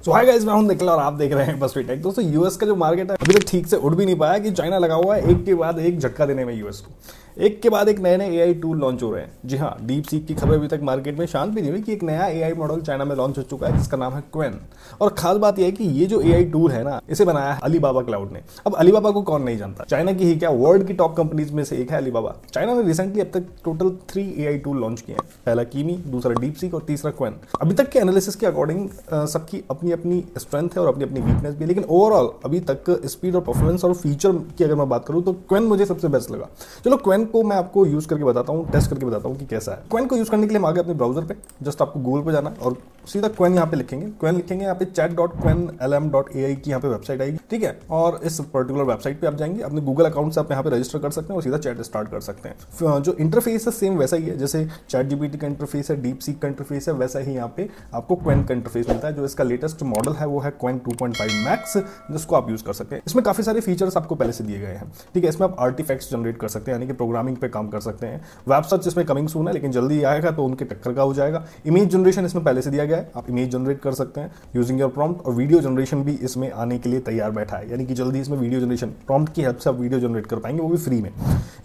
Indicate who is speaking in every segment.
Speaker 1: सो hi guys, मैं हूं निखिल और आप देख रहे हैं बस टेक। दोस्तों यूएस का जो मार्केट है अभी तक ठीक से उड़ भी नहीं पाया कि चाइना लगा हुआ है एक के बाद एक झटका देने में यूएस को। एक के बाद एक नए नए एआई टूल लॉन्च हो रहे हैं। जी हाँ, डीप सीक की खबर अभी तक मार्केट में शांत भी नहीं हुई कि एक नया एआई मॉडल चाइना में लॉन्च हो चुका है जिसका नाम है क्वेन। और खास बात यह है कि ये जो एआई टूल है ना, इसे बनाया है अलीबाबा क्लाउड ने। अब अलीबाबा को कौन नहीं जानता, चाइना की ही क्या वर्ल्ड की टॉप कंपनीज में से एक है अलीबाबा। चाइना ने रिसेंटली अब तक टोटल 3 एआई टूल लॉन्च किए हैं। पहला कीमी, दूसरा डीप सीक और तीसरा क्वेन। अभी तक के एनालिसिस के अकॉर्डिंग सबकी अपनी अपनी स्ट्रेंथ है और अपनी अपनी वीकनेस भी है, लेकिन ओवरऑल अभी तक स्पीड और परफॉर्मेंस और फीचर की अगर मैं बात करूं तो क्वेन मुझे सबसे बेस्ट लगा। चलो क्वेन को मैं आपको यूज करके बताता हूं, टेस्ट करके बताता हूं कि कैसा है। क्वेन को यूज करने के लिए हम आगे अपने ब्राउजर पे, जस्ट आपको गूगल पे जाना और सीधा क्वेन यहाँ पे लिखेंगे। क्वेन लिखेंगे, यहाँ पे chat.quenlm.ai की यहाँ पे वेबसाइट आएगी, ठीक है। और इस पर्टिकुलर वेबसाइट पे आप जाएंगे, अपने गूगल अकाउंट से आप यहाँ पे रजिस्टर कर सकते हैं और सीधा चैट स्टार्ट कर सकते हैं। जो इंटरफेस है सेम वैसा ही है, जैसे चैट जीपीटी का इंटरफेस है, डीप सीक का इंटरफेस है, वैसा ही यहाँ पे आपको क्वेन का इंटरफेस मिलता है। जो इसका लेटेस्ट मॉडल है वो है क्वेन 2.5 मैक्स, जिसको आप यूज कर सकते हैं। इसमें काफी सारे फीचर्स आपको पहले से दिए गए हैं, ठीक है। इसमें आप आर्टिफैक्ट्स जनरेट कर सकते हैं, यानी कि प्रोग्रामिंग पे काम कर सकते हैं। वेब सर्च इसमें कमिंग सून है, लेकिन जल्दी आएगा तो उनके टक्कर का हो जाएगा। इमेज जनरेशन इसमें पहले से दिया गया है, आप इमेज जनरेट कर सकते हैं यूजिंग योर प्रॉम्प्ट। और वीडियो जनरेशन भी इसमें आने के लिए तैयार बैठा है, यानी कि जल्दी इसमें वीडियो जनरेशन प्रॉम्प्ट की हेल्प से आप वीडियो जनरेट कर पाएंगे, वो भी फ्री में।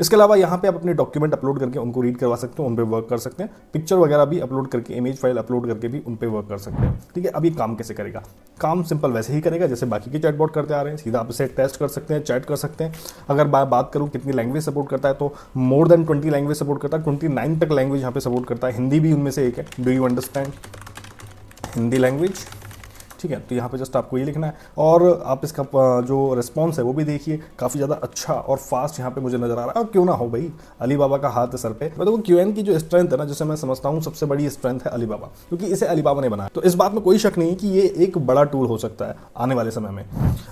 Speaker 1: इसके अलावा यहाँ पे आप अपने डॉक्यूमेंट अपलोड करके उनको रीड करवा सकते हैं, उन पे वर्क कर सकते हैं। पिक्चर वगैरह भी अपलोड करके, इमेज फाइल अपलोड करके भी उन पे वर्क कर सकते हैं, ठीक है। अब ये काम कैसे करेगा? काम सिंपल वैसे ही करेगा जैसे बाकी के चैटबॉट करते आ रहे हैं। सीधा आप इसे टेस्ट कर सकते हैं, चैट कर सकते हैं। अगर बात करूं कितनी लैंग्वेज सपोर्ट करता है तो मोर देन 20 लैंग्वेज सपोर्ट करता है। 29 तक लैंग्वेज यहाँ पे सपोर्ट करता है, हिंदी भी उनमें से एक है। Do you understand Hindi language? ठीक है, तो यहाँ पे जस्ट आपको ये लिखना है और आप इसका जो रिस्पॉन्स है वो भी देखिए, काफ़ी ज़्यादा अच्छा और फास्ट यहाँ पे मुझे नजर आ रहा है। और क्यों ना हो भाई, अलीबाबा का हाथ है सर पे। मैं तो क्यूएन की जो स्ट्रेंथ है ना, जिसे मैं समझता हूँ सबसे बड़ी स्ट्रेंथ है अलीबाबा, क्योंकि इसे अलीबाबा ने बनाया। तो इस बात में कोई शक नहीं कि ये एक बड़ा टूल हो सकता है आने वाले समय में।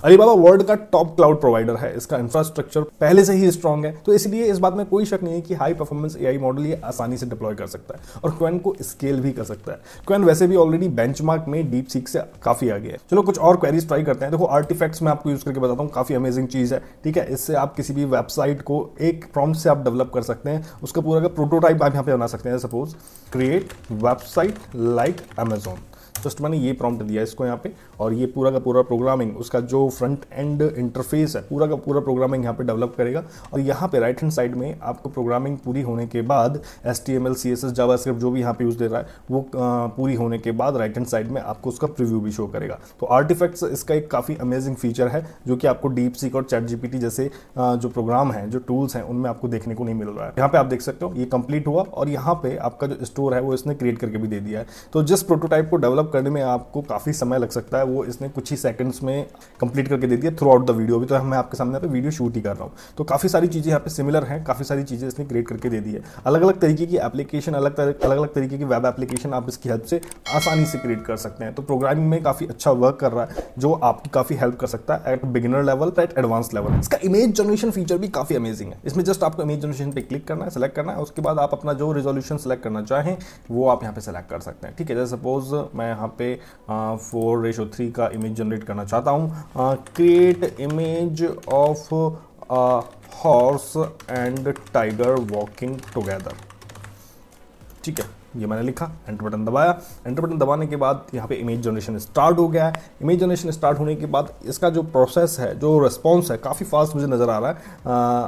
Speaker 1: अलीबाबा वर्ल्ड का टॉप क्लाउड प्रोवाइडर है, इसका इंफ्रास्ट्रक्चर पहले से ही स्ट्रॉन्ग है, तो इसलिए इस बात में कोई शक नहीं है कि हाई परफॉर्मेंस एआई मॉडल ये आसानी से डिप्लॉय कर सकता है और क्वेन को स्केल भी कर सकता है। क्वेन वैसे भी ऑलरेडी बेंचमार्क में डीप सीक से काफी आगे है। चलो कुछ और क्वेरीज ट्राई करते हैं। देखो आर्टिफैक्ट्स में आपको यूज करके बताता हूँ, काफी अमेजिंग चीज है, ठीक है। इससे आप किसी भी वेबसाइट को एक प्रॉम्प्ट से आप डेवलप कर सकते हैं, उसका पूरा का प्रोटोटाइप आप यहाँ पे बना सकते हैं। Suppose create website like Amazon, just मैंने ये प्रॉम्प्ट दिया इसको यहाँ पे, और ये पूरा का पूरा प्रोग्रामिंग, उसका जो फ्रंट एंड इंटरफेस है पूरा का पूरा प्रोग्रामिंग यहाँ पे डेवलप करेगा। और यहाँ पे राइट हैंड साइड में आपको प्रोग्रामिंग पूरी होने के बाद HTML CSS जावास्क्रिप्ट जो भी यहाँ पे यूज दे रहा है वो पूरी होने के बाद राइट हैंड साइड में आपको उसका प्रीव्यू भी शो करेगा। तो आर्टिफैक्ट्स इसका एक काफ़ी अमेजिंग फीचर है जो कि आपको डीप सीक और चैट जीपीटी जैसे जो प्रोग्राम है, जो टूल्स हैं, उनमें आपको देखने को नहीं मिल रहा है। यहाँ पे आप देख सकते हो ये कंप्लीट हुआ और यहाँ पे आपका जो स्टोर है वो इसने क्रिएट करके भी दे दिया है। तो जिस प्रोटोटाइप को डेवलप करने में आपको काफी समय लग सकता है वो इसने कुछ ही सेकंड्स में कंप्लीट करके दे दिया थ्रू आउट द वीडियो। अभी तो मैं आपके सामने पे वीडियो शूट ही कर रहा हूँ, तो काफी सारी चीजें यहाँ पे सिमिलर हैं, काफी सारी चीजें इसने क्रिएट करके दे दी है। अलग अलग तरीके की एप्लीकेशन, अलग अलग तरीके की वेब एप्लीकेशन आप इसकी हेल्प से आसानी से क्रिएट कर सकते हैं। तो प्रोग्रामिंग में काफी अच्छा वर्क कर रहा है जो आपकी काफी हेल्प कर सकता है at beginner level, at advance level. इसका इमेज जनरेशन फीचर भी काफी अमेजिंग है। इसमें जस्ट आपको इमेज जनरेशन पे क्लिक करना है, सेलेक्ट करना है, उसके बाद आप अपना जो रेजोल्यूशन सेलेक्ट करना चाहें वो आप यहाँ पे सेलेक्ट कर सकते हैं, ठीक है। जैसे सपोज मैं यहाँ पे 4:3 का इमेज जनरेट करना चाहता हूँ। Create image of horse and tiger walking together, ठीक है। ये मैंने लिखा, एंटर बटन दबाया। एंटर बटन दबाने के बाद यहाँ पे इमेज जनरेशन स्टार्ट हो गया है। इमेज जनरेशन स्टार्ट होने के बाद इसका जो प्रोसेस है, जो रिस्पॉन्स है, काफ़ी फास्ट मुझे नज़र आ रहा है।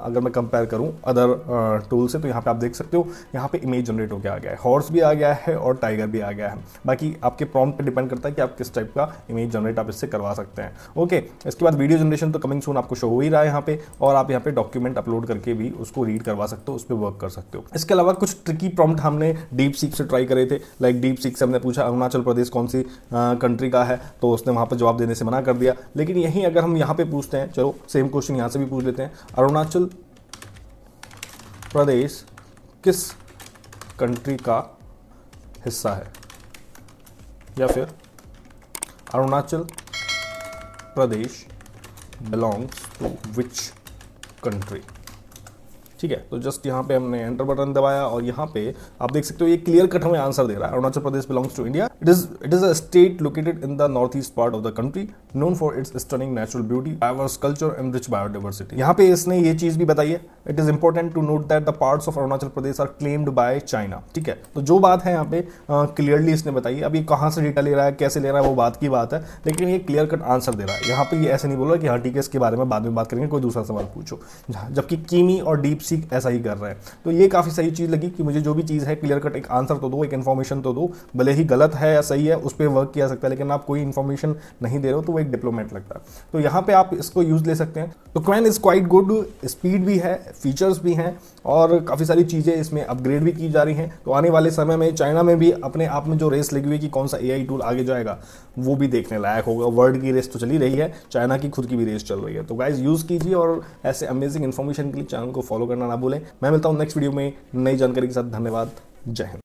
Speaker 1: अगर मैं कंपेयर करूँ अदर टूल से, तो यहाँ पे आप देख सकते हो यहाँ पे इमेज जनरेट होकर आ गया है, हॉर्स भी आ गया है और टाइगर भी आ गया है। बाकी आपके प्रॉम्प्ट पे डिपेंड करता है कि आप किस टाइप का इमेज जनरेट आप इससे करवा सकते हैं, ओके। इसके बाद वीडियो जनरेशन तो कमिंग सून आपको शो हो ही रहा है यहाँ पे, और आप यहाँ पे डॉक्यूमेंट अपलोड करके भी उसको रीड करवा सकते हो, उस पर वर्क कर सकते हो। इसके अलावा कुछ ट्रिकी प्रॉम्प्ट हमने डीप सीक से ट्राई करे थे। लाइक डीप सीक से हमने पूछा अरुणाचल प्रदेश कौन सी कंट्री का है, तो उसने वहां पर जवाब देने से मना कर दिया। लेकिन यही अगर हम यहाँ पे पूछते हैं, चलो सेम क्वेश्चन यहाँ से भी पूछ लेते हैं, अरुणाचल प्रदेश किस कंट्री का हिस्सा है, या फिर Arunachal Pradesh belongs to which country, ठीक है। तो जस्ट यहाँ पे हमने एंटर बटन दबाया और यहाँ पे आप देख सकते हो ये क्लियर कट हमें आंसर दे रहा है। Arunachal Pradesh belongs to India. It is a state located in the north east part of the country, known for its stunning natural beauty, diverse culture and rich biodiversity. यहाँ पे इसने ये चीज भी बताई है it is important to note that the parts of Arunachal Pradesh are claimed by China. ठीक है, तो जो बात है यहाँ पे क्लियरली इसने बताई। अब ये कहाँ से डेटा ले रहा है, कैसे ले रहा है, वो बात की बात है, लेकिन ये क्लियर कट आंसर दे रहा है। यहाँ पे ये ऐसे नहीं बोल रहा कि हाँ ठीक है इसके बारे में बाद में बात करेंगे, कोई दूसरा सवाल पूछो, जबकि कीमी और डीप सीक ऐसा ही कर रहे हैं। तो ये काफी सही चीज लगी कि मुझे जो भी चीज है क्लियर कट एक आंसर तो दो, एक इन्फॉर्मेशन तो दो, भले ही गलत है या सही है उस पर वर्क किया सकता है, लेकिन आप कोई इन्फॉर्मेशन नहीं दे रहे हो तो वो एक डिप्लोमेट लगता है। तो यहाँ पे आप इसको यूज ले सकते हैं। तो coin is quite good, speed भी है, फीचर्स भी हैं और काफी सारी चीजें इसमें अपग्रेड भी की जा रही हैं। तो आने वाले समय में चाइना में भी अपने आप में जो रेस लगी हुई कि कौन सा एआई टूल आगे जाएगा वो भी देखने लायक होगा। वर्ल्ड की रेस तो चली रही है, चाइना की खुद की भी रेस चल रही है। तो गाइस यूज कीजिए और ऐसे अमेजिंग इन्फॉर्मेशन के लिए चैनल को फॉलो करना ना भूलें। मैं मिलता हूं नेक्स्ट वीडियो में नई जानकारी के साथ। धन्यवाद, जय हिंद।